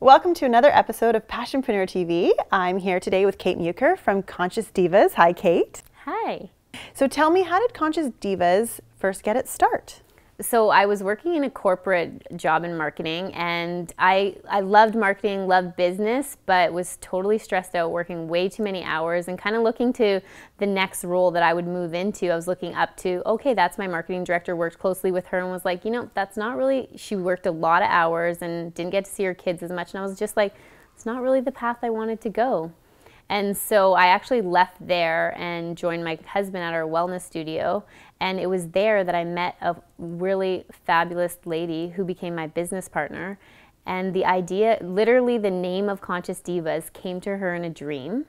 Welcome to another episode of Passionpreneur TV. I'm here today with Kate Muker from Conscious Divas. Hi, Kate. Hi. So tell me, how did Conscious Divas first get its start? So I was working in a corporate job in marketing, and I loved marketing, loved business, but was totally stressed out, working way too many hours and kind of looking to the next role that I would move into. I was looking up to, okay, that's my marketing director, worked closely with her and was like, you know, that's not really, she worked a lot of hours and didn't get to see her kids as much. And I was just like, it's not really the path I wanted to go. And so I actually left there and joined my husband at our wellness studio. And it was there that I met a really fabulous lady who became my business partner. And the idea, literally the name of Conscious Divas, came to her in a dream.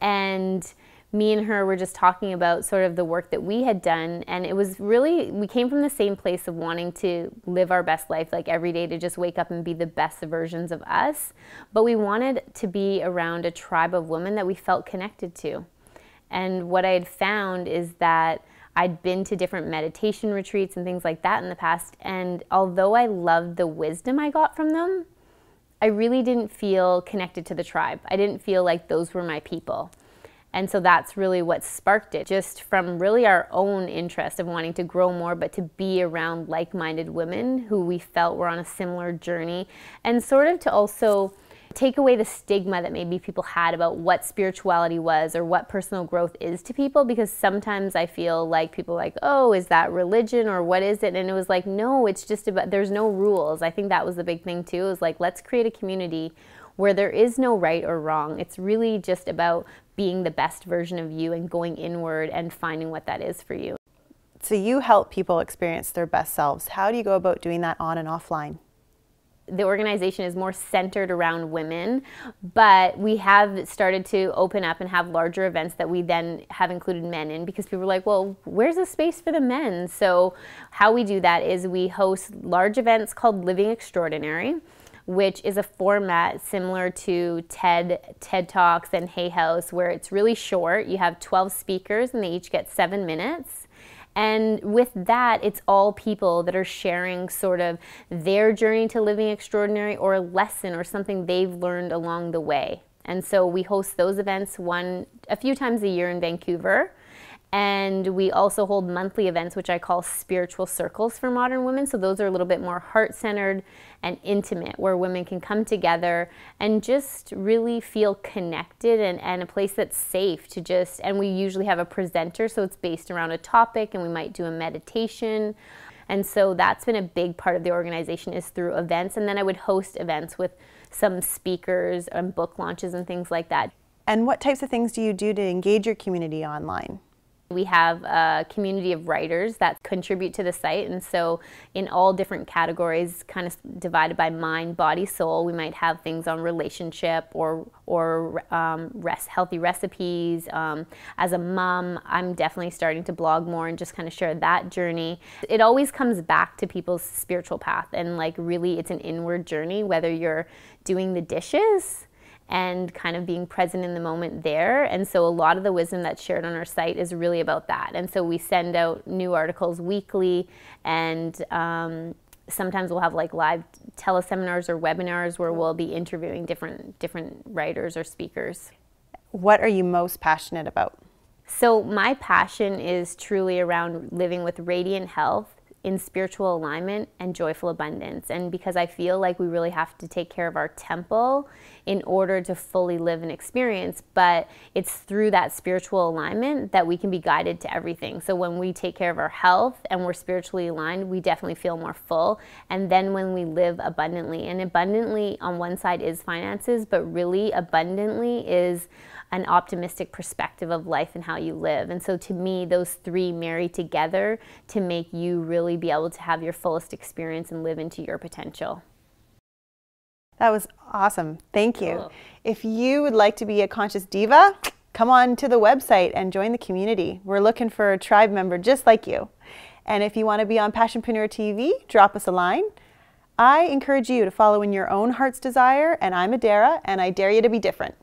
And me and her were just talking about sort of the work that we had done. And it was really, we came from the same place of wanting to live our best life, like every day, to just wake up and be the best versions of us. But we wanted to be around a tribe of women that we felt connected to. And what I had found is that I'd been to different meditation retreats and things like that in the past. And although I loved the wisdom I got from them, I really didn't feel connected to the tribe. I didn't feel like those were my people. And so that's really what sparked it, just from really our own interest of wanting to grow more, but to be around like-minded women who we felt were on a similar journey, and sort of to also take away the stigma that maybe people had about what spirituality was or what personal growth is to people, because sometimes I feel like people are like, oh, is that religion or what is it? And it was like, no, it's just about, there's no rules. I think that was the big thing too, is like, let's create a community where there is no right or wrong. It's really just about being the best version of you and going inward and finding what that is for you. So you help people experience their best selves. How do you go about doing that on and offline? The organization is more centered around women, but we have started to open up and have larger events that we then have included men in, because people are like, well, where's the space for the men? So how we do that is we host large events called Living Extraordinary, which is a format similar to TED Talks and Hay House, where it's really short. You have 12 speakers and they each get 7 minutes. And with that, it's all people that are sharing sort of their journey to living extraordinary, or a lesson or something they've learned along the way. And so we host those events a few times a year in Vancouver. And we also hold monthly events, which I call spiritual circles for modern women. So those are a little bit more heart-centered and intimate, where women can come together and just really feel connected, and a place that's safe to just, and we usually have a presenter, so it's based around a topic, and we might do a meditation. And so that's been a big part of the organization, is through events. And then I would host events with some speakers and book launches and things like that. And what types of things do you do to engage your community online? We have a community of writers that contribute to the site, and so in all different categories, kind of divided by mind, body, soul. We might have things on relationship or healthy recipes. As a mom, I'm definitely starting to blog more and just kind of share that journey. It always comes back to people's spiritual path, and like really it's an inward journey, whether you're doing the dishes and kind of being present in the moment there. And so a lot of the wisdom that's shared on our site is really about that. And so we send out new articles weekly, and sometimes we'll have like live teleseminars or webinars where we'll be interviewing different writers or speakers. What are you most passionate about? So my passion is truly around living with radiant health, in spiritual alignment and joyful abundance. And because I feel like we really have to take care of our temple in order to fully live an experience, but it's through that spiritual alignment that we can be guided to everything. So when we take care of our health and we're spiritually aligned, we definitely feel more full. And then when we live abundantly, and abundantly on one side is finances, but really abundantly is an optimistic perspective of life and how you live. And so to me, those three marry together to make you really be able to have your fullest experience and live into your potential. That was awesome. Thank you. Cool. If you would like to be a Conscious Diva, come on to the website and join the community. We're looking for a tribe member just like you. And if you want to be on Passionpreneur TV, drop us a line. I encourage you to follow in your own heart's desire, and I'm Adera, and I dare you to be different.